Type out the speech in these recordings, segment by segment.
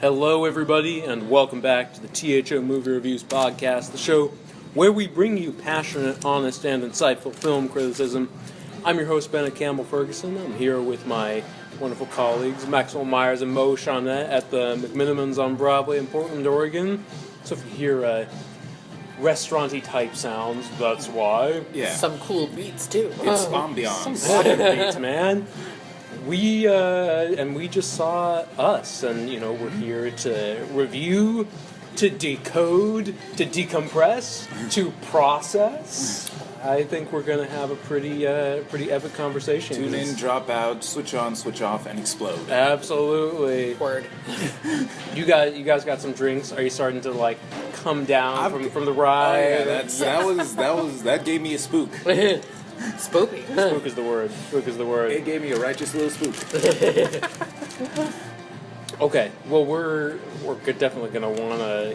Hello, everybody, and welcome back to the T.H.O. Movie Reviews Podcast, the show where we bring you passionate, honest, and insightful film criticism. I'm your host, Bennett Campbell Ferguson. I'm here with my wonderful colleagues, Maxwell Meyers and Mo Shaunette at the McMinimans on Broadway in Portland, Oregon. So if you hear restaurant-y type sounds, that's why. Yeah. Some cool beats, too. It's ambiance. Some beats, man. We just saw Us, and we're here to review, to decode, to decompress, to process. I think we're gonna have a pretty epic conversation. Tune in, drop out, switch on, switch off, and explode. Absolutely. Word. You guys got some drinks? Are you starting to come down from the ride? Oh yeah, that gave me a spook. Spooky. Spook is the word. Spook is the word. It gave me a righteous little spook. Okay, well we're definitely gonna wanna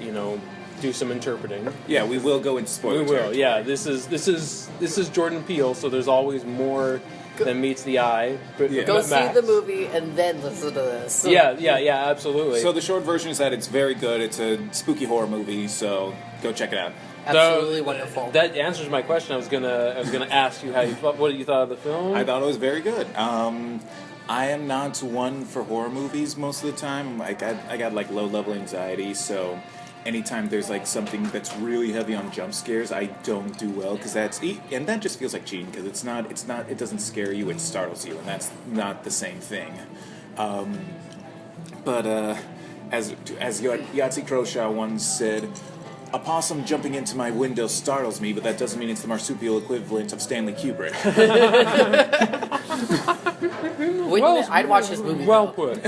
do some interpreting. Yeah, we will go into spoiler. We will. territory. Yeah, this is Jordan Peele, so there's always more than meets the eye. But Yeah. Go but see Max. the movie and then listen to this. Yeah, absolutely. So the short version is that it's very good. It's a spooky horror movie, so go check it out. Absolutely wonderful. That answers my question. I was gonna ask you what you thought of the film. I thought it was very good. I am not one for horror movies most of the time. I got low level anxiety, so anytime there's something that's really heavy on jump scares, I don't do well because that just feels like cheating because it doesn't scare you, it startles you, and that's not the same thing. But as Yahtzee Croshaw once said, a possum jumping into my window startles me, but that doesn't mean it's the marsupial equivalent of Stanley Kubrick. I'd watch this movie. Well put.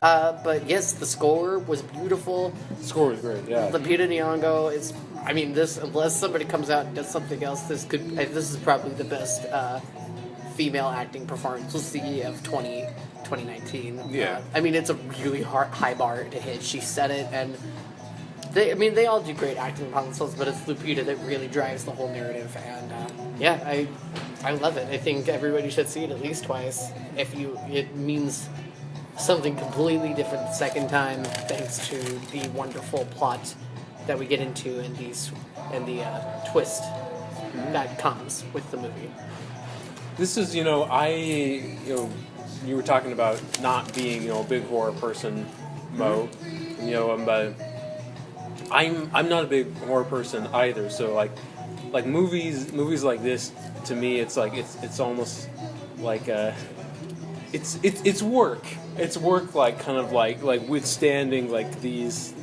But yes, the score was beautiful. The score was great. Yeah. Lupita Nyong'o is. I mean, this unless somebody comes out and does something else, this is probably the best female acting performance we'll see of 2019. Yeah. I mean, it's a really high bar to hit. She said it, and they all do great acting performances, but it's Lupita that really drives the whole narrative. And I love it. I think everybody should see it at least twice. It means something completely different the second time, thanks to the wonderful plot that we get into and the twist that comes with the movie. This is you were talking about not being a big horror person, Mo. I'm not a big horror person either. So like movies like this, to me it's almost like it's work. It's work like withstanding these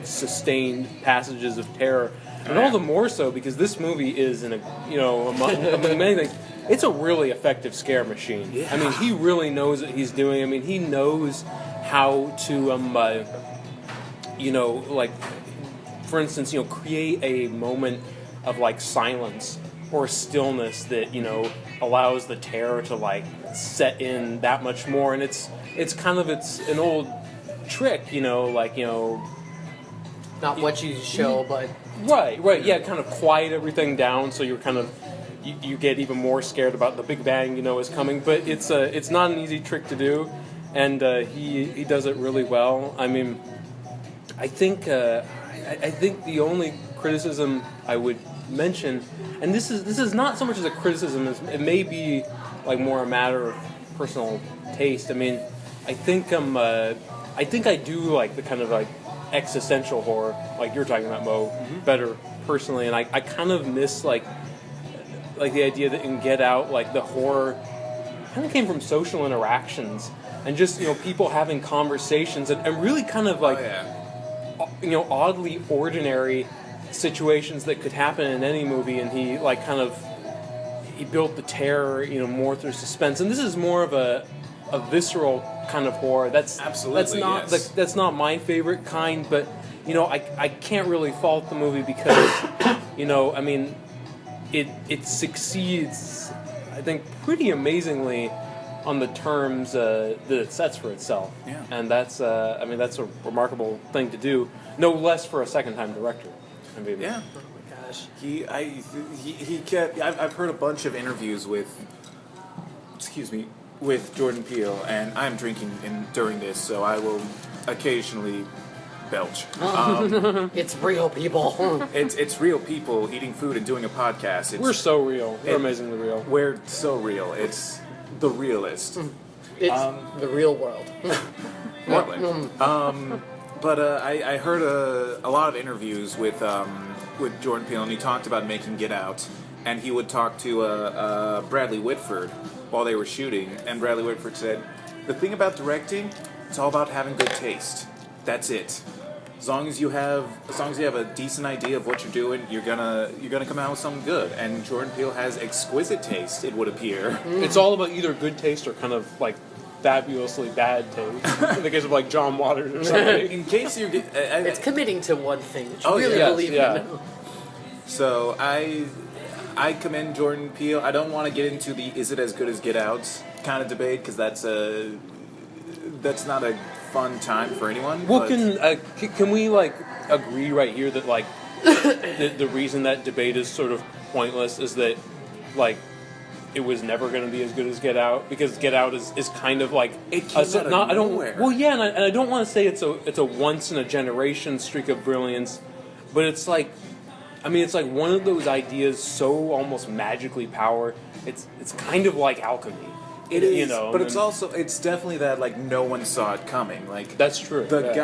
sustained passages of terror, and all the more so because this movie is among many things, it's a really effective scare machine. Yeah. I mean, he really knows what he's doing. I mean, he knows how to for instance, create a moment of silence or stillness that allows the terror to set in that much more, and it's an old trick, Not what you show, but right, yeah, kind of quiet everything down so you're you get even more scared about the Big Bang is coming, but it's not an easy trick to do, and he does it really well. I mean, I think the only criticism I would mention, and this is not so much as a criticism as it may be more a matter of personal taste. I mean, I think I do the kind of existential horror like you're talking about, Mo, better personally, and I kind of miss the idea that in Get Out the horror kind of came from social interactions and just people having conversations and really kind of oddly ordinary situations that could happen in any movie, and he he built the terror more through suspense, and this is more of a visceral kind of horror. That's not my favorite kind, but I can't really fault the movie because I mean it succeeds, I think, pretty amazingly on the terms that it sets for itself. Yeah. And that's that's a remarkable thing to do, no less for a second-time director. I mean, Yeah. oh my gosh. He kept. I've heard a bunch of interviews with Jordan Peele, and I'm drinking during this, so I will occasionally belch. It's real, people. It's real people eating food and doing a podcast. We're so real. We're amazingly real. We're so real. It's the realest. It's the real world. But I heard a lot of interviews with Jordan Peele, and he talked about making Get Out, and he would talk to Bradley Whitford while they were shooting, and Bradley Whitford said, "The thing about directing, it's all about having good taste. That's it. As long as you have a decent idea of what you're doing, you're gonna come out with something good." And Jordan Peele has exquisite taste, it would appear. It's all about either good taste or kind of like fabulously bad taste. In the case of like John Waters or something. In case you get, It's committing to one thing that you Oh, really yes, believe yeah. in. So I commend Jordan Peele. I don't want to get into the is it as good as Get Out kind of debate, because that's not a fun time for anyone. Well, but can we like agree right here that like the reason that debate is sort of pointless is that like it was never going to be as good as Get Out, because Get Out is kind of like It came out of nowhere. Well, yeah, and I don't want to say it's a once in a generation streak of brilliance, but it's like, I mean, it's like one of those ideas so almost magically power. It's kind of like alchemy. it is, you know, but it's definitely that like no one saw it coming. Like that's true. The yeah.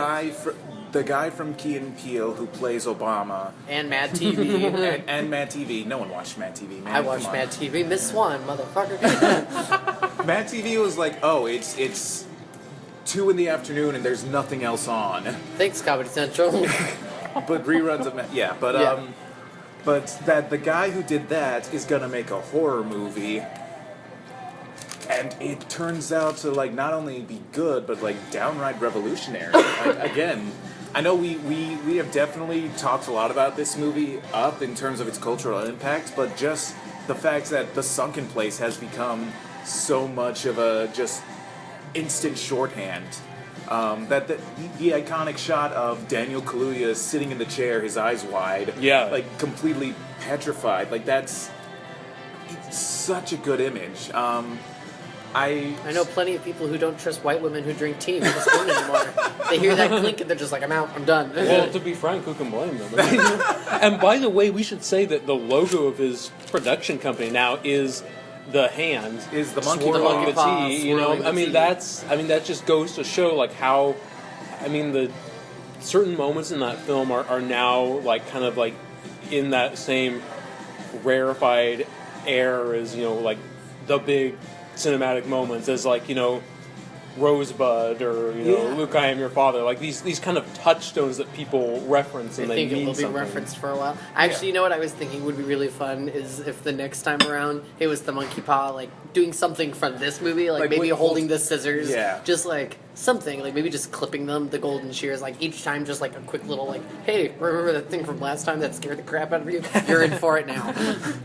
guy from Key and Peele who plays Obama And Mad TV. and Mad TV. No one watched Mad TV, man. I watched Come on. Mad TV. Miss Swan, motherfucker. Mad TV was like, oh, it's 2 PM and there's nothing else on. Thanks, Comedy Central. But reruns of Yeah. but that the guy who did that is gonna make a horror movie, and it turns out to like not only be good but like downright revolutionary. Like, again, I know we have definitely talked a lot about this movie up in terms of its cultural impact, but just the fact that The Sunken Place has become so much of a just instant shorthand. That the iconic shot of Daniel Kaluuya sitting in the chair, his eyes wide, Yeah. like completely petrified, like it's such a good image. I know plenty of people who don't trust white women who drink tea in this one anymore. They hear that clink and they're just like, I'm out, I'm done. Well, to be frank, who can blame them? And by the way, we should say that the logo of his production company now is the hand, Is the monkey swirling paw. the Paw, tea. You know, swirling the I mean tea. that just goes to show like how, I mean, the certain moments in that film are now like kind of like in that same rarefied air as, you know, like the big cinematic moments as like, you know, Rosebud or, you know, Yeah. Luke, I Am Your Father, like these kind of touchstones that people reference and I they think it mean will be something. referenced for a while. Actually, you know what I was thinking would be really fun is if the next time around it was the monkey paw, like doing something from this movie, like maybe with- holding the scissors, Yeah. just like something, like maybe just clipping them, the golden shears, like each time, just like a quick little like, hey, remember that thing from last time that scared the crap out of you? You're in for it now.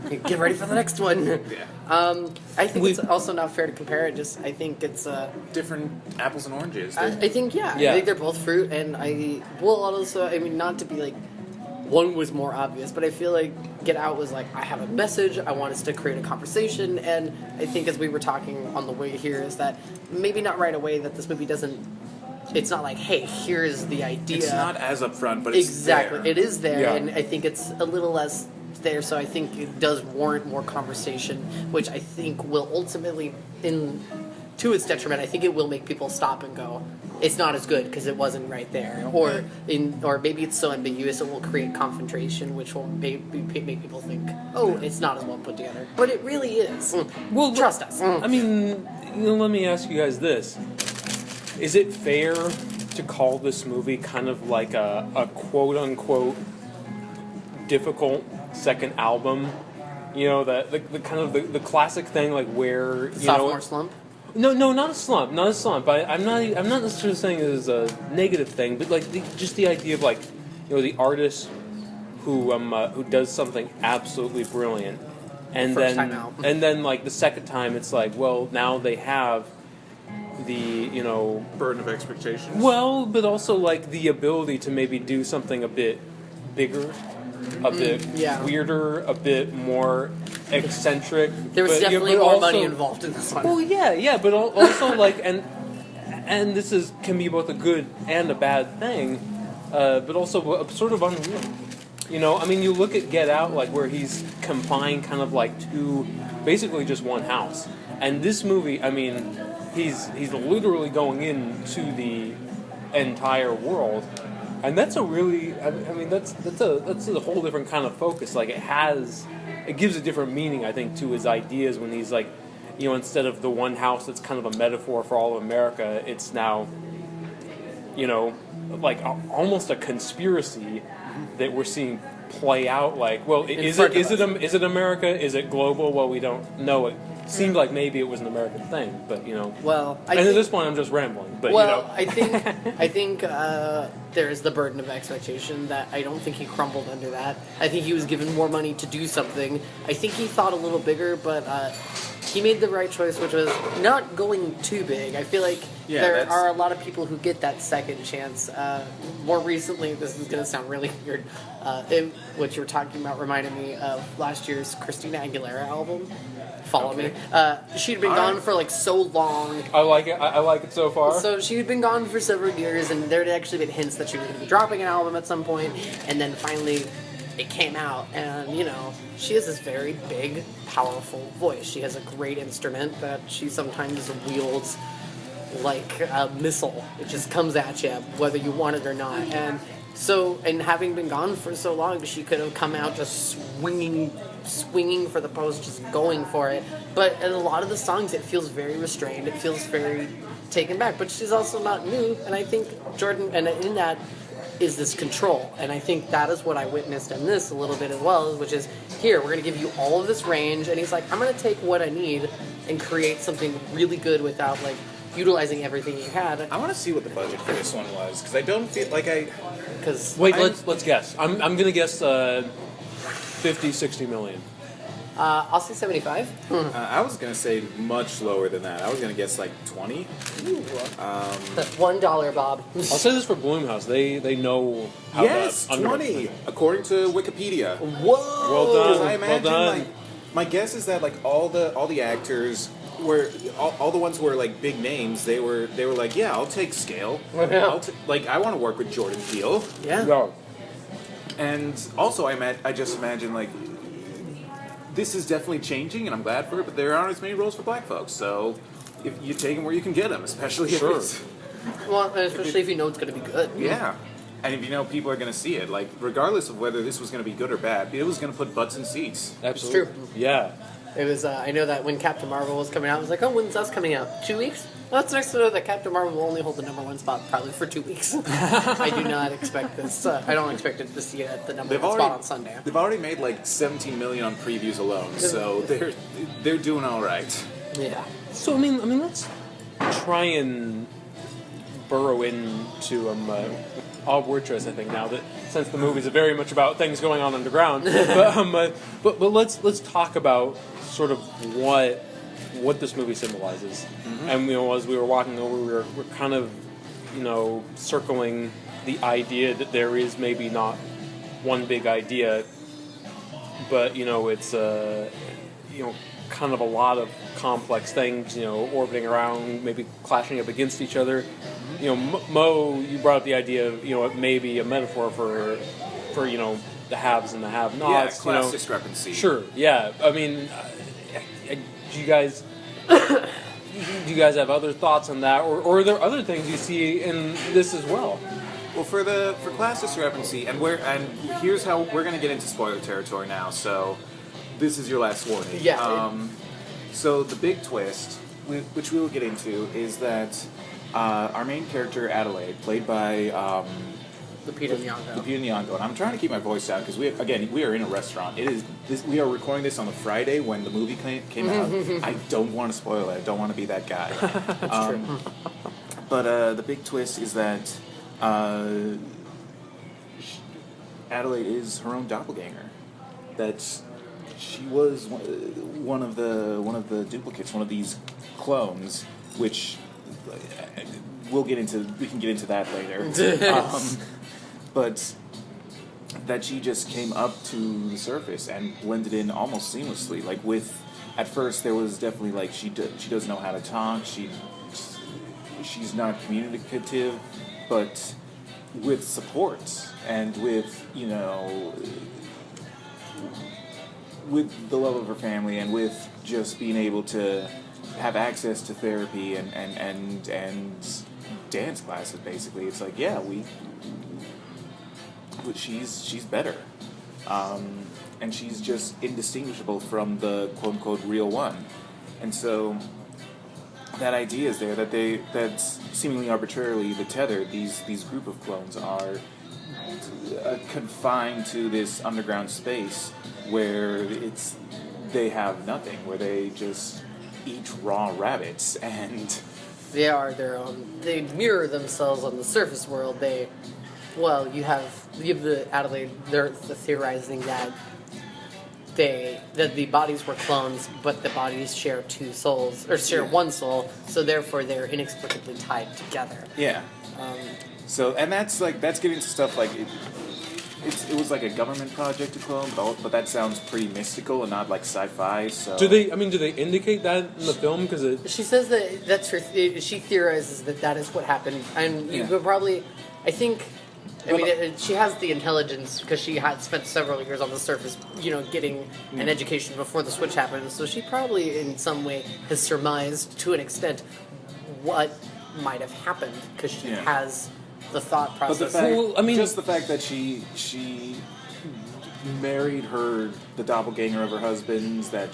Get ready for the next one. Yeah. I think it's also not fair to compare it. Just I think it's Different apples and oranges. I think Yeah. I think they're both fruit, and also I mean not to be like one was more obvious, but I feel like Get Out was like I have a message, I want us to create a conversation, and I think as we were talking on the way here is that maybe not right away that this movie doesn't. It's not like hey here's the idea. It's not as upfront, but it's Exactly, there. it is there, Yeah. and I think it's a little less there, so I think it does warrant more conversation, which I think will ultimately, to its detriment, I think it will make people stop and go, it's not as good because it wasn't right there, or maybe it's so ambiguous it will create confrontation, which will make people think, oh, it's not as well put together, but it really is. Well, Trust us. I mean, you know, let me ask you guys this: is it fair to call this movie kind of like a quote unquote difficult second album? You know, the kind of the classic thing, like where you Sophomore know, slump. No, not a slump, not a slump. I'm not necessarily saying it is a negative thing, but like just the idea of like, you know, the artist who does something absolutely brilliant, and First then time out. and then like the second time it's like, well, now they have the, you know, burden of expectations. well, but also like the ability to maybe do something a bit bigger, a bit yeah. weirder, a bit more eccentric. There was but, definitely but more also- money involved in this one. Well, yeah, but also like, and and this can be both a good and a bad thing, but also sort of unreal. You know, I mean, you look at Get Out, like, where he's confined kind of like to basically just one house. And this movie, I mean, he's literally going into the entire world. And that's a really, I mean, that's a whole different kind of focus. Like, it gives a different meaning, I think, to his ideas when he's like, you know, instead of the one house that's kind of a metaphor for all of America, it's now, you know, like almost a conspiracy that we're seeing play out. Like, well, is it America? Is it global? Well, we don't know. It seemed like maybe it was an American thing, but you know. Well, at this point, I'm just rambling. But well, you know. I think there is the burden of expectation that I don't think he crumbled under that. I think he was given more money to do something. I think he thought a little bigger, but he made the right choice, which was not going too big. I feel like there are a lot of people who get that second chance. More recently, this is going to sound really weird, what you were talking about reminded me of last year's Christina Aguilera album, Follow Me. She'd been gone for like so long. I like it. I like it so far. So she had been gone for several years, and there had actually been hints that she was going to be dropping an album at some point, and then finally it came out, and you know, she has this very big, powerful voice. She has a great instrument that she sometimes wields like a missile. It just comes at you, whether you want it or not. And so, and having been gone for so long, she could have come out just swinging for the post, just going for it. But in a lot of the songs, it feels very restrained. It feels very taken back. But she's also not new, and I think Jordan, and in that is this control. And I think that is what I witnessed in this a little bit as well, which is, here, we're going to give you all of this range, and he's like, I'm going to take what I need and create something really good without, like, utilizing everything you had. I want to see what the budget for this one was, because I don't feel like let's guess. I'm going to guess 50, 60 million. I'll say 75. I was going to say much lower than that. I was going to guess like 20. That's $1, Bob. I'll say this for Blumhouse. They know how yes, to 20, according to Wikipedia. Whoa! Well done. I imagine, well done. like, my guess is that like all the actors were all the ones who were like big names. They were like, yeah, I'll take scale. Yeah. I want to work with Jordan Peele. Yeah. No. And also, I just imagine like this is definitely changing, and I'm glad for it. But there aren't as many roles for black folks, so if you take them where you can get them, especially if it's Well, especially if you know it's going to be good. yeah. And if you know people are going to see it, like regardless of whether this was going to be good or bad, it was going to put butts in seats. Absolutely. It's true. Yeah. It was. I know that when Captain Marvel was coming out, I was like, "Oh, when's that coming out? 2 weeks?" Well, it's nice to know that Captain Marvel will only hold the number one spot probably for 2 weeks. I do not expect this. I don't expect it to see it at the number one spot on Sunday. They've already made like 17 million on previews alone, so they're doing all right. Yeah. So I mean, let's try and burrow into all word choice. I think now that since the movies are very much about things going on underground, but let's talk about sort of what this movie symbolizes. Mm-hmm. And you know, as we were walking over, we're kind of circling the idea that there is maybe not one big idea, but it's kind of a lot of complex things, orbiting around, maybe clashing up against each other. Mo, you brought up the idea of, it may be a metaphor for the haves and the have-nots. Yeah, class discrepancy. Sure, yeah. I mean, do you guys have other thoughts on that, or are there other things you see in this as well? Well, for class discrepancy, and here's how we're going to get into spoiler territory now. So, this is your last warning. Yeah. So the big twist, which we will get into, is that our main character Adelaide, played by Lupita Nyong'o, and I'm trying to keep my voice down because we are in a restaurant. We are recording this on the Friday when the movie came out. I don't want to spoil it. I don't want to be that guy. That's true. But the big twist is that Adelaide is her own doppelganger. That she was one of the duplicates, one of these clones, which we can get into that later. But that she just came up to the surface and blended in almost seamlessly. Like at first there was definitely like she doesn't know how to talk. she's not communicative, but with support and with, with the love of her family and with just being able to have access to therapy and dance classes, basically. It's like, yeah, but she's better. And she's just indistinguishable from the quote-unquote real one. And so that idea is there that seemingly arbitrarily the Tether, these group of clones are confined to this underground space where they have nothing, where they just eat raw rabbits, and they are their own. They mirror themselves on the surface world. You have the Adelaide. They're theorizing that the bodies were clones, but the bodies share two souls, or share one soul, so therefore they're inexplicably tied together. Yeah. And that's getting into stuff like it was like a government project to clone, but that sounds pretty mystical and not like sci-fi. So do they indicate that in the film? Because she says that's her. She theorizes that is what happened, and you could probably, I think. She has the intelligence because she had spent several years on the surface, getting an education before the switch happened. So she probably, in some way, has surmised to an extent what might have happened because she has the thought process. But just the fact that she married the doppelganger of her husband's, that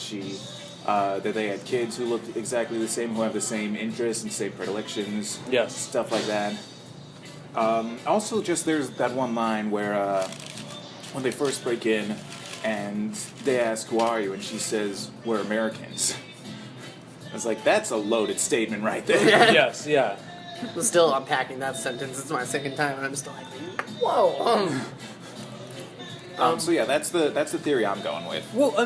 they had kids who looked exactly the same, who have the same interests and same predilections, stuff like that. Also, just there's that one line where when they first break in and they ask, "Who are you?" and she says, "We're Americans." I was like, that's a loaded statement right there. Yes, yeah. I'm still unpacking that sentence. It's my second time, and I'm still like, whoa. So yeah, that's the theory I'm going with. Well, I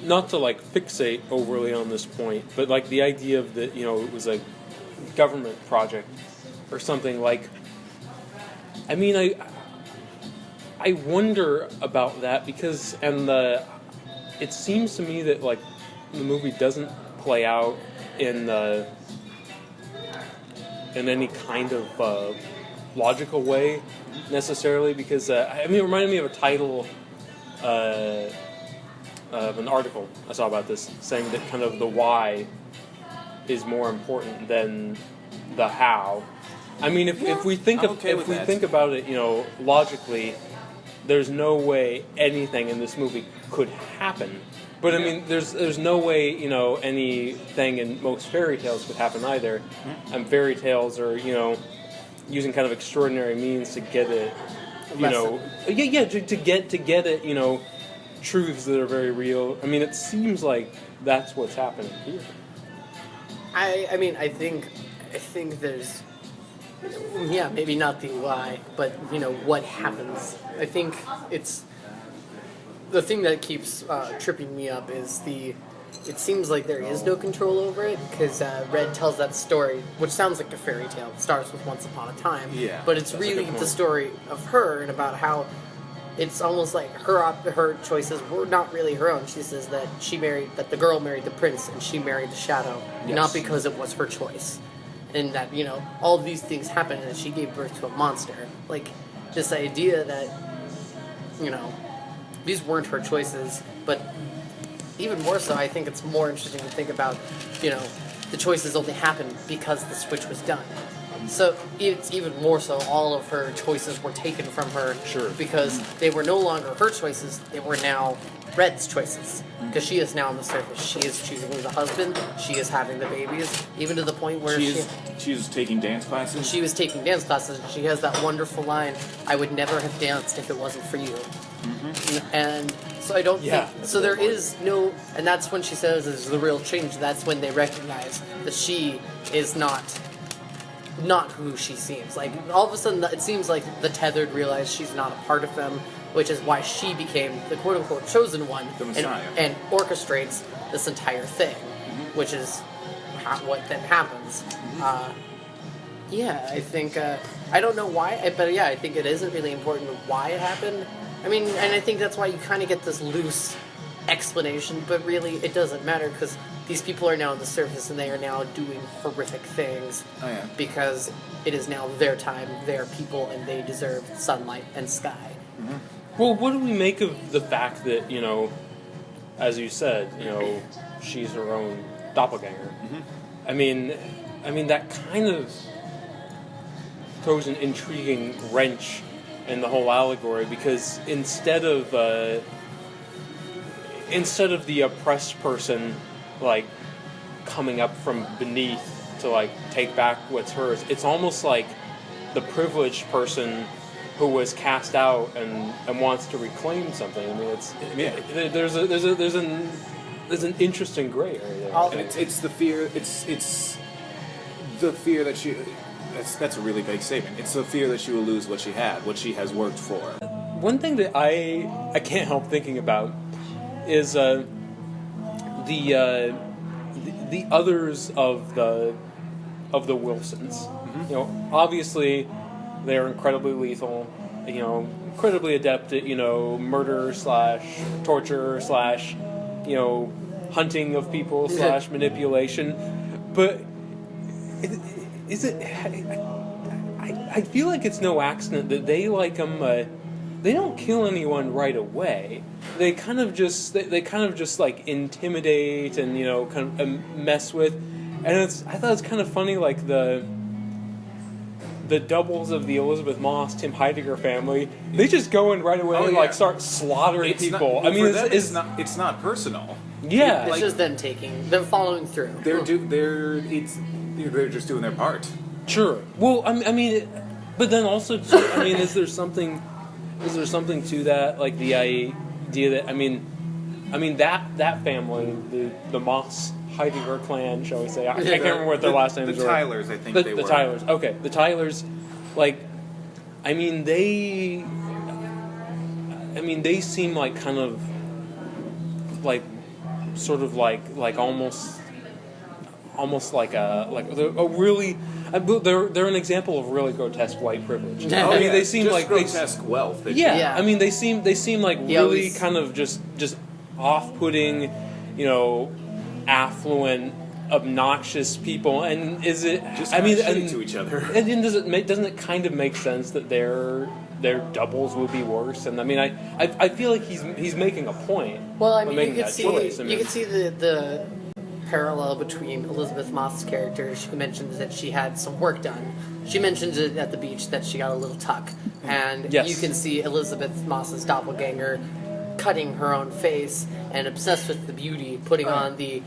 not to fixate overly on this point, but the idea of that, it was a government project or something I wonder about that because it seems to me that the movie doesn't play out in any kind of logical way necessarily because it reminded me of a title of an article I saw about this saying that kind of the why is more important than the how. If we think about it, logically, there's no way anything in this movie could happen. But there's no way anything in most fairy tales could happen either. And fairy tales are using kind of extraordinary means to get it, to get it, truths that are very real. It seems like that's what's happening here. I think there's, maybe not the why, but, what happens. I think it's, the thing that keeps tripping me up is it seems like there is no control over it, because Red tells that story, which sounds like a fairy tale. It starts with Once Upon a Time, but it's really the story of her and about how it's almost like her choices were not really her own. She says that the girl married the prince and she married the shadow, not because it was her choice. And that, all these things happened and she gave birth to a monster. This idea that, these weren't her choices, but even more so, I think it's more interesting to think about, the choices only happened because the switch was done. So it's even more so all of her choices were taken from her because they were no longer her choices, they were now Red's choices. Because she is now on the surface. She is choosing the husband, she is having the babies, even to the point where she was taking dance classes. She was taking dance classes, and she has that wonderful line, "I would never have danced if it wasn't for you." Mm-hmm. And so I don't think... So there is no... And that's when she says there's the real change. That's when they recognize that she is not who she seems. All of a sudden, it seems like the Tethered realize she's not a part of them, which is why she became the quote-unquote chosen one and orchestrates this entire thing, which is what then happens. I think... I don't know why, but I think it isn't really important why it happened. And I think that's why you kind of get this loose explanation, but really it doesn't matter because these people are now on the surface and they are now doing horrific things because it is now their time, their people, and they deserve sunlight and sky. Well, what do we make of the fact that, you know, as you said, you know, she's her own doppelganger? I mean, that kind of throws an intriguing wrench in the whole allegory because instead of the oppressed person like coming up from beneath to like take back what's hers, it's almost like the privileged person who was cast out and wants to reclaim something. I mean, there's an interesting gray area there. And it's the fear. It's the fear that she. That's a really big statement. It's the fear that she will lose what she had, what she has worked for. One thing that I can't help thinking about is the others of the Wilsons. You know, obviously they're incredibly lethal. You know, incredibly adept at murder / torture / hunting of people / manipulation. But is it? I feel like it's no accident that they they don't kill anyone right away. They kind of just like intimidate and kind of mess with. And I thought it's kind of funny, like the doubles of the Elizabeth Moss, Tim Heidecker family. They just go in right away and like start slaughtering people. I mean, it's not personal. Yeah, it's just them following through. They're just doing their part. Sure. Well, I mean, but then also, I mean, is there something to that? Like the idea that I mean that family, the Moss Heidegger clan, shall we say? I can't remember what their last names were. The Tylers, I think they were. The Tylers. Okay, the Tylers. Like, I mean, they seem like kind of like sort of like almost like a really. They're an example of really grotesque white privilege. I mean, they seem just like grotesque wealth. Yeah, I mean, they seem like really kind of just off-putting, affluent, obnoxious people. And is it? Just shitty to each other. And doesn't it kind of make sense that their doubles would be worse? And I mean, I feel like he's making a point. Well, I mean, you can see the parallel between Elizabeth Moss's character. She mentions that she had some work done. She mentions it at the beach that she got a little tuck. And you can see Elizabeth Moss's doppelganger cutting her own face and obsessed with the beauty, putting on the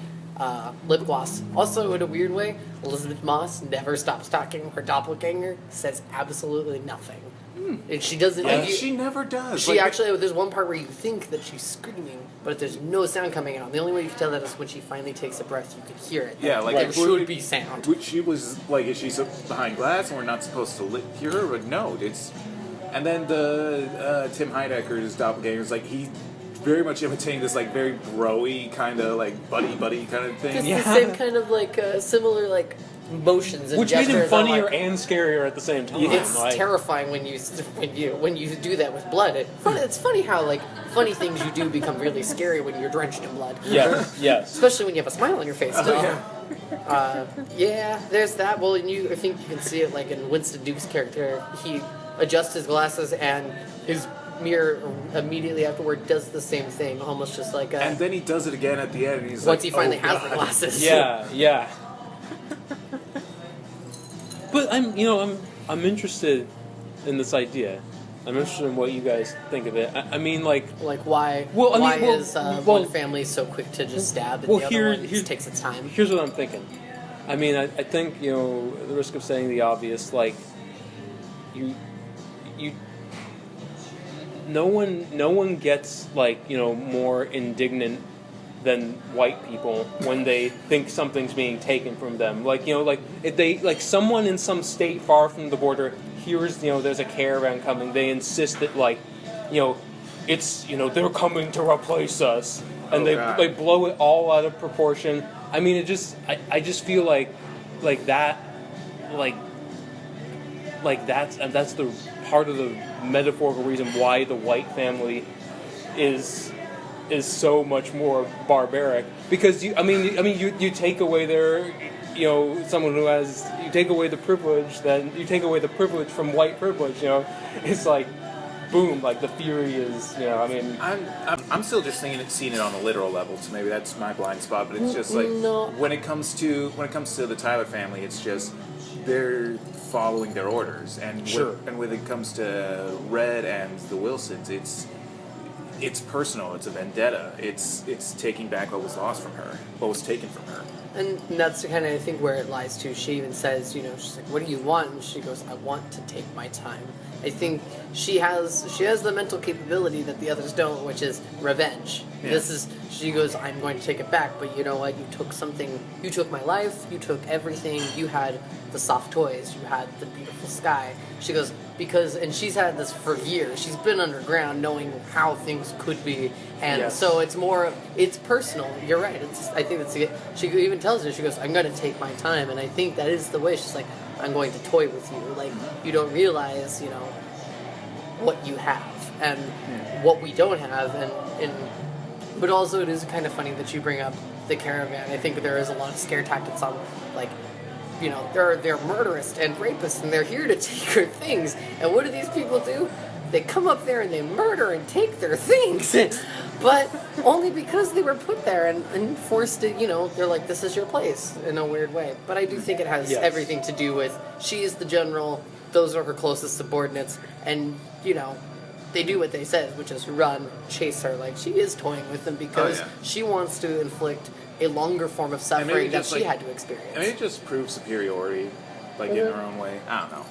lip gloss. Also, in a weird way, Elizabeth Moss never stops talking. Her doppelganger says absolutely nothing. And she doesn't. Yeah, she never does. She actually, there's one part where you think that she's screaming, but there's no sound coming out. The only way you can tell that is when she finally takes a breath, you can hear it. Yeah, like there should be sound. She was like, is she behind glass and we're not supposed to hear her? But no, it's. And then the Tim Heidecker's doppelganger is like he very much imitating this like very bro-y kind of like buddy kind of thing. It's the same kind of like similar like motions and which made him gestures. funnier and scarier at the same time. It's terrifying when you do that with blood. It's funny how like funny things you do become really scary when you're drenched in blood. Yes. Especially when you have a smile on your face. There's that. Well, I think you can see it like in Winston Duke's character. He adjusts his glasses and his mirror immediately afterward does the same thing, almost just like and then he does it again at the end and he's once he finally has the glasses. Yeah. But I'm interested in this idea. I'm interested in what you guys think of it. I mean, like why? Why is one family so quick to just stab and the other one takes its time? Here's what I'm thinking. I mean, I think at the risk of saying the obvious, like you. No one gets more indignant than white people when they think something's being taken from them. If they someone in some state far from the border hears there's a caravan coming, they insist that it's they're coming to replace us, and they blow it all out of proportion. I mean, I just feel like that's the part of the metaphorical reason why the white family is is so much more barbaric because you take away their, someone who has, you take away the privilege, then you take away the privilege from white privilege. It's like, boom, like the fury is, I'm still just seeing it on a literal level, so maybe that's my blind spot. But it's just like No. when it comes to the Tyler family, it's just they're following their orders, and Sure. when it comes to Red and the Wilsons, it's personal. It's a vendetta. It's taking back what was lost from her, what was taken from her. And that's kind of, I think, where it lies too. She even says, she's like, "What do you want?" And she goes, "I want to take my time." I think she has the mental capability that the others don't, which is revenge. Yeah. She goes, "I'm going to take it back, but you know what? You took my life, you took everything, you had the soft toys, you had the beautiful sky." She goes, and she's had this for years. She's been underground knowing how things could be. And Yes. so it's personal. You're right. I think that's it. She even tells her, she goes, "I'm going to take my time." And I think that is the way. She's like, "I'm going to toy with you. Like, you don't realize, what you have and what we don't have." But also it is kind of funny that you bring up the caravan. I think there is a lot of scare tactics on, like, they're murderous and rapists and they're here to take her things. And what do these people do? They come up there and they murder and take their things. But only because they were put there and forced to, they're like, "This is your place," in a weird way. But I do think it has Yes. everything to do with, she is the general, those are her closest subordinates, and, they do what they said, which is run, chase her. Like, she is toying with them because she wants to inflict a longer form of suffering that she had to experience. I mean, it just proves superiority, like in her own way. I don't know.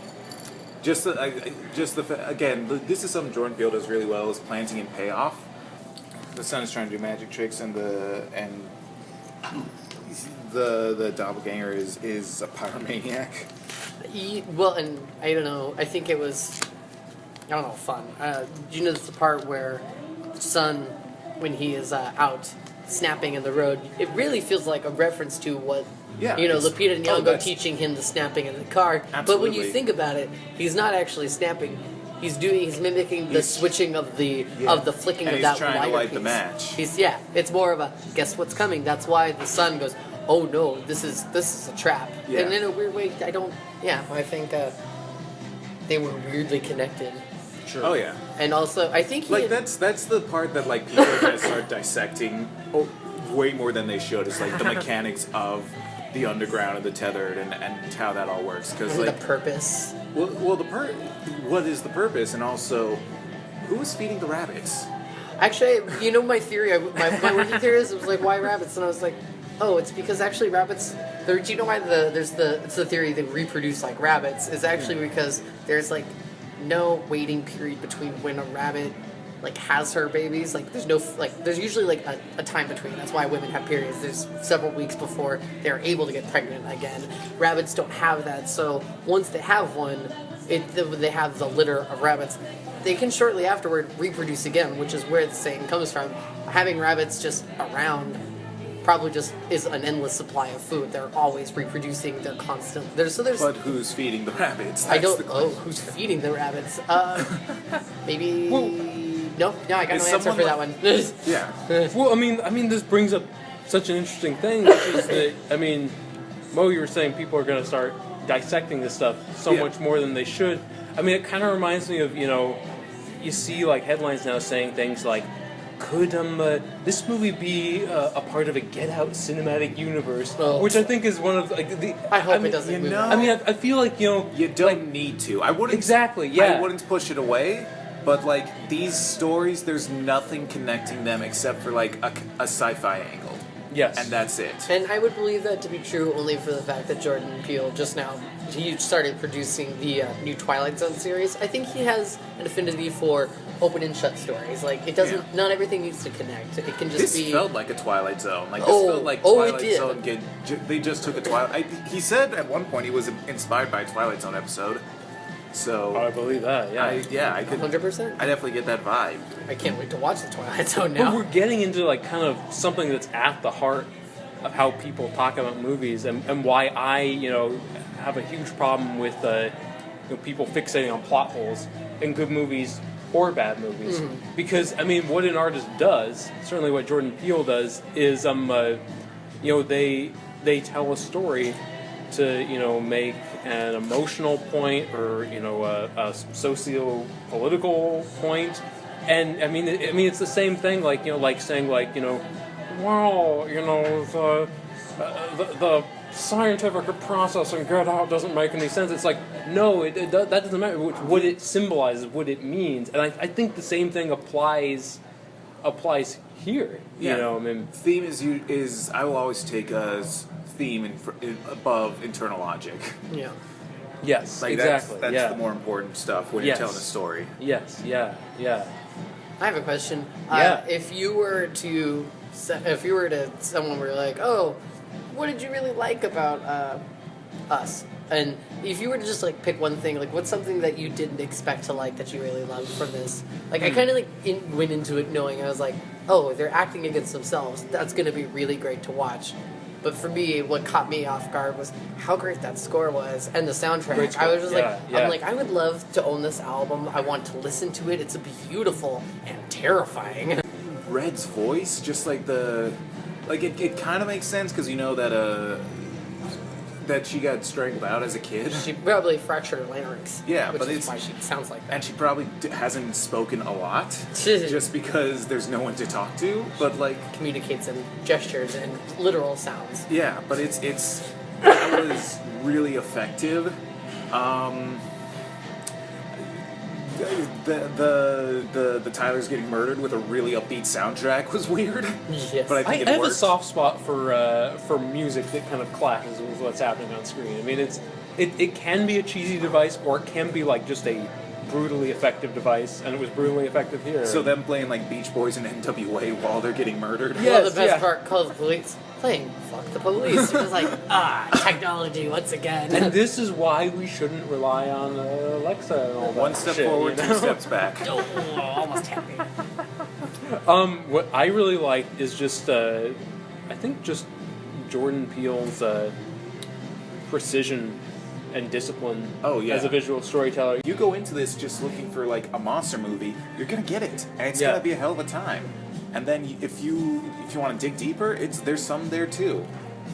Again, this is something Jordan Peele does really well: is planting and payoff. The son is trying to do magic tricks, and the doppelganger is a pyromaniac. Well, and I don't know. I think it was, fun. The part where Son, when he is out snapping in the road, it really feels like a reference to what, Lupita Nyong'o teaching him the snapping in the car. Absolutely. But when you think about it, he's not actually snapping. He's mimicking the switching of the flicking and of that he's trying to lighter light piece. the match. It's more of a guess what's coming. That's why the son goes, "Oh no, this is a trap." Yeah. And in a weird way, I think they were weirdly connected. Sure. Oh yeah. And also, I think that's the part that like people are gonna start dissecting way more than they should. Is like the mechanics of the underground and the tethered and how that all works. Because the purpose. What is the purpose, and also who is feeding the rabbits? Actually, my theory, my working theory is, it was like, why rabbits? And I was like, oh, it's because actually rabbits. Do you know why it's the theory they reproduce like rabbits? Is actually because there's like no waiting period between when a rabbit like has her babies. Like there's usually like a time between. That's why women have periods. There's several weeks before they're able to get pregnant again. Rabbits don't have that. So once they have one, they have the litter of rabbits. They can shortly afterward reproduce again, which is where the saying comes from. Having rabbits just around probably just is an endless supply of food. They're always reproducing. They're constant. But who's feeding the rabbits? Who's feeding the rabbits? Maybe. No, I got no answer for that one. Yeah. Well, I mean, this brings up such an interesting thing, which is that, Mo, you were saying people are going to start dissecting this stuff so much more than they should. I mean, it kind of reminds me of, you see like headlines now saying things like, could this movie be a part of a Get Out cinematic universe? Which I think is one of like the. I hope it doesn't. I feel like you don't need to. I wouldn't exactly. Yeah, I wouldn't push it away. But like these stories, there's nothing connecting them except for like a sci-fi angle. Yes, and that's it. And I would believe that to be true only for the fact that Jordan Peele just now he started producing the new Twilight Zone series. I think he has an affinity for open and shut stories. Like it doesn't. Not everything needs to connect. It can just be. This felt like a Twilight Zone. Like this felt like Twilight Zone. They just took a Twilight. He said at one point he was inspired by a Twilight Zone episode. So I believe that. Yeah, I could 100%. I definitely get that vibe. I can't wait to watch the Twilight Zone now. But we're getting into like kind of something that's at the heart of how people talk about movies and why I have a huge problem with people fixating on plot holes in good movies. or bad movies. Because, I mean, what an artist does, certainly what Jordan Peele does, is, they tell a story to, make an emotional point or, a socio-political point. And, I mean, it's the same thing, like saying, well, the scientific process and Get Out doesn't make any sense. It's like, no, that doesn't matter. What it symbolizes, what it means, and I think the same thing applies here. Yeah. I mean, theme is I will always take a theme above internal logic. Yeah. yes, Like exactly. that's the more important stuff when Yes. you're telling a story. Yes, yeah. I have a question. Yeah. If you were to someone were like, oh, what did you really like about us? And if you were to just like pick one thing, like what's something that you didn't expect to like that you really loved from this? Like I kind of went into it knowing I was like, oh, they're acting against themselves. That's going to be really great to watch. But for me, what caught me off guard was how great that score was and the soundtrack. Great score. I was just Yeah. I'm like, I would love to own this album. I want to listen to it. It's beautiful and terrifying. Red's voice, just like it kind of makes sense because that she got strangled out as a kid. She probably fractured her larynx. Yeah, which but is it's- why she sounds like that. And she probably hasn't spoken a lot, just because there's no one to talk to. But Communicates in gestures and literal sounds. yeah, but that was really effective. The Tyler's getting murdered with a really upbeat soundtrack was weird. Yes. But I I think it have a worked. soft spot for music that kind of clashes with what's happening on screen. I mean, it can be a cheesy device, or it can be like just a brutally effective device, and it was brutally effective here. So them playing like Beach Boys and NWA while they're getting murdered. Yeah. Well, the best yeah. part, call the police. Playing Fuck the Police. It was like, technology once again. And this is why we shouldn't rely on Alexa and all that. One step shit, forward, you know? 2 steps back. Oh, almost happy. What I really like is just, I think just Jordan Peele's precision and discipline Oh, yeah. as a visual storyteller. You go into this just looking for like a monster movie, you're gonna get it, and it's Yeah. gonna be a hell of a time. And then if you want to dig deeper, there's some there too.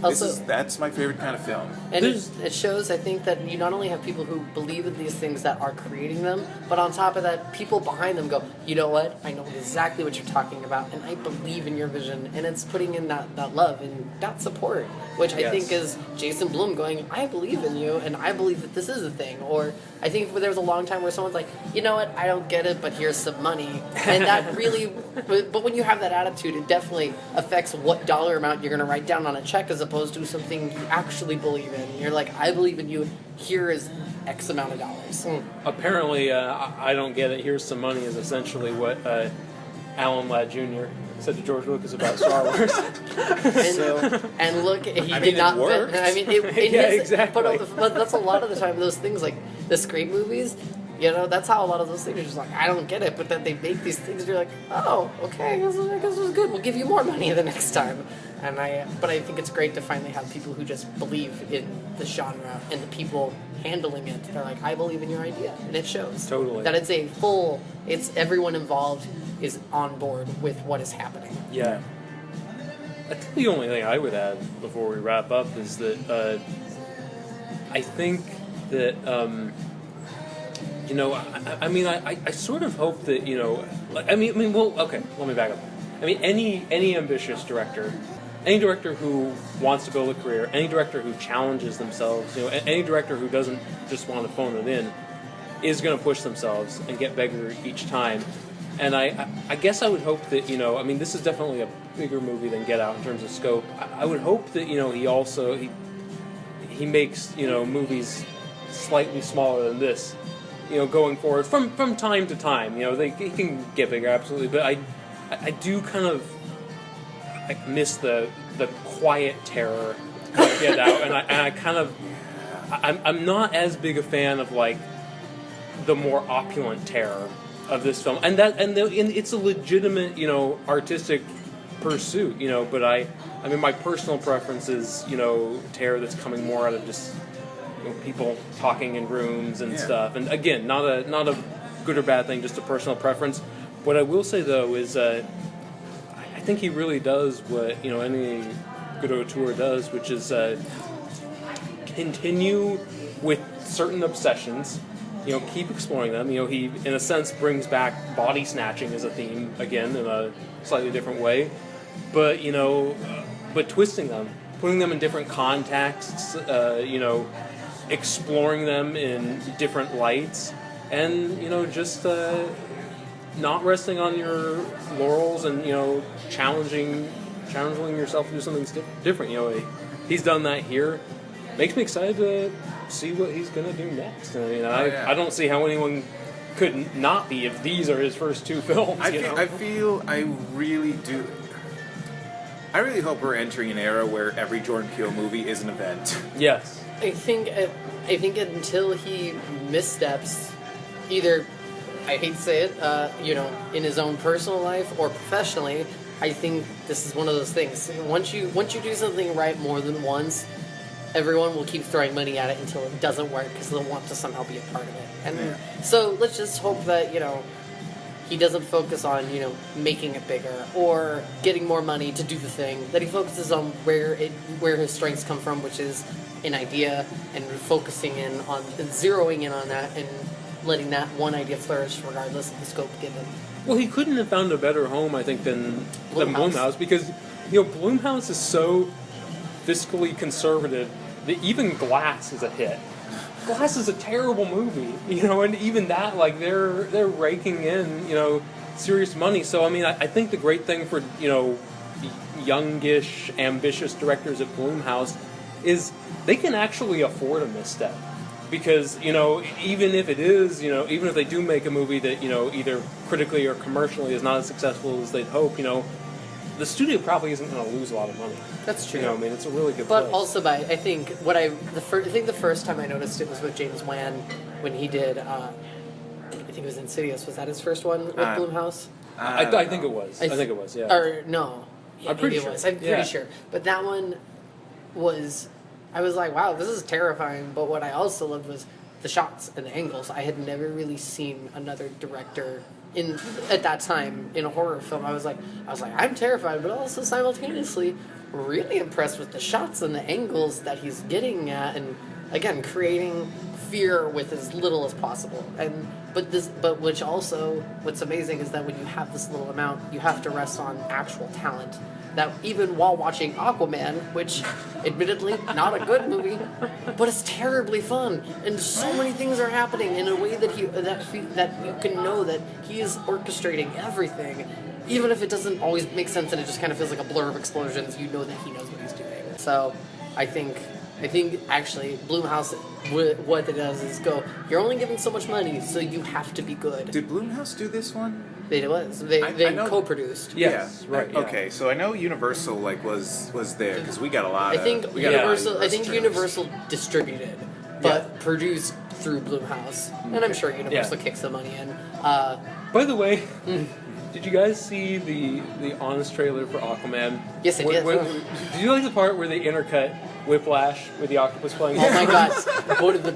Also- That's my favorite kind of film. And There's- it shows, I think, that you not only have people who believe in these things that are creating them, but on top of that, people behind them go, you know what? I know exactly what you're talking about, and I believe in your vision. And it's putting in that love and that support, which I Yes. think is Jason Blum going, I believe in you, and I believe that this is a thing. Or I think there was a long time where someone's like, you know what? I don't get it, but here's some money. And that really, but when you have that attitude, it definitely affects what dollar amount you're going to write down on a check as opposed to something you actually believe in. You're like, I believe in you. Here is X amount of dollars. Apparently, I don't get it. Here's some money is essentially what Alan Ladd Jr. said to George Lucas about Star Wars. And look, he I mean, did it not. worked. I mean, it Yeah, is, exactly. But that's a lot of the time. Those things like the Scream movies. You know, that's how a lot of those things are just like, I don't get it, but then they make these things. And you're like, oh, okay, I guess this was good. We'll give you more money the next time. But I think it's great to finally have people who just believe in the genre and the people handling it. They're like, I believe in your idea, and it shows. Totally. That it's everyone involved is on board with what is happening. Yeah. I think the only thing I would add before we wrap up is that I think that I sort of hope that let me back up. I mean, any ambitious director, any director who wants to build a career, any director who challenges themselves, any director who doesn't just want to phone it in, is going to push themselves and get bigger each time. And I guess I would hope that, this is definitely a bigger movie than Get Out in terms of scope. I would hope that, he makes, movies slightly smaller than this, going forward from time to time. He can get bigger, absolutely. But I do kind of miss the quiet terror of Get Out. I'm not as big a fan of, like, the more opulent terror of this film, and it's a legitimate, artistic pursuit, but I mean, my personal preference is, terror that's coming more out of just people talking in rooms and stuff. And again, not a good or bad thing, just a personal preference. What I will say though is, I think he really does what any good auteur does, which is continue with certain obsessions. Keep exploring them. He, in a sense, brings back body snatching as a theme again in a slightly different way, but but twisting them, putting them in different contexts. Exploring them in different lights, and just not resting on your laurels, and challenging yourself to do something different. He's done that here. Makes me excited to see what he's going to do next. I don't see how anyone could not be if these are his first two films. I really hope we're entering an era where every Jordan Peele movie is an event. Yes. I think until he missteps, either, I hate to say it, in his own personal life or professionally, I think this is one of those things. Once you do something right more than once, everyone will keep throwing money at it until it doesn't work because they'll want to somehow be a part of it. And so let's just hope that, he doesn't focus on, making it bigger or getting more money to do the thing. That he focuses on where his strengths come from, which is an idea, and focusing in on and zeroing in on that and letting that one idea flourish regardless of the scope given. Well, he couldn't have found a better home, I think, than Blumhouse, because Blumhouse is so fiscally conservative that even Glass is a hit. Glass is a terrible movie, and even that, like, they're raking in, serious money. So, I think the great thing for, youngish, ambitious directors at Blumhouse is they can actually afford a misstep. Because, even if it is, even if they do make a movie that, either critically or commercially is not as successful as they'd hope, the studio probably isn't going to lose a lot of money. That's true. It's a really good But place. also, I think the first time I noticed it was with James Wan when he did, I think it was Insidious. Was that his first one with Blumhouse? I think it was. I think it was, yeah. Or, no. Yeah, I'm pretty maybe sure. it was. I'm pretty sure. But that one was... I was like, wow, this is terrifying. But what I also loved was the shots and the angles. I had never really seen another director at that time in a horror film. I was like, I'm terrified, but also simultaneously really impressed with the shots and the angles that he's getting at, and again, creating fear with as little as possible. But which also, what's amazing is that when you have this little amount, you have to rest on actual talent. That even while watching Aquaman, which admittedly not a good movie, but it's terribly fun, and so many things are happening in a way that you can know that he is orchestrating everything, even if it doesn't always make sense and it just kind of feels like a blur of explosions. You know that he knows what he's doing. So I think actually Blumhouse, what it does is go, you're only giving so much money, so you have to be good. Did Blumhouse do this one? They co-produced. Yes, yeah. right. Yeah. Okay, so I know Universal was there because we got a lot. I think Universal distributed, but Yeah. produced through Blumhouse, and I'm sure Universal kicks the money in. By the way, did you guys see the honest trailer for Aquaman? Yes, I did. Did you like the part where they intercut Whiplash with the octopus playing? Oh my god, one of the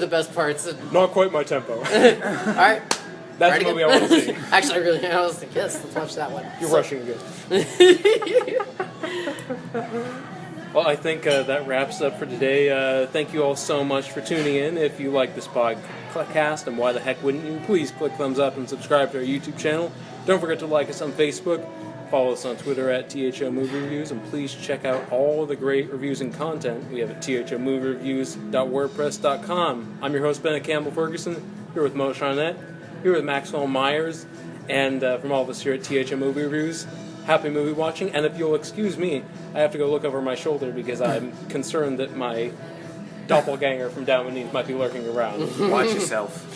best parts. Not quite my tempo. All right. That's the movie I want to see. Actually, I was like, yes, let's watch that one. You're rushing again. Well, I think that wraps up for today. Thank you all so much for tuning in. If you like this podcast, and why the heck wouldn't you, please click thumbs up and subscribe to our YouTube channel. Don't forget to like us on Facebook. Follow us on Twitter at T.H.O Movie Reviews, and please check out all the great reviews and content we have at thomoviereviews.wordpress.com. I'm your host, Bennett Campbell Ferguson, here with Mo Shaunette, here with Maxwell Meyers, and from all of us here at T.H.O Movie Reviews, happy movie watching. And if you'll excuse me, I have to go look over my shoulder because I'm concerned that my doppelganger from down beneath might be lurking around. Watch yourself.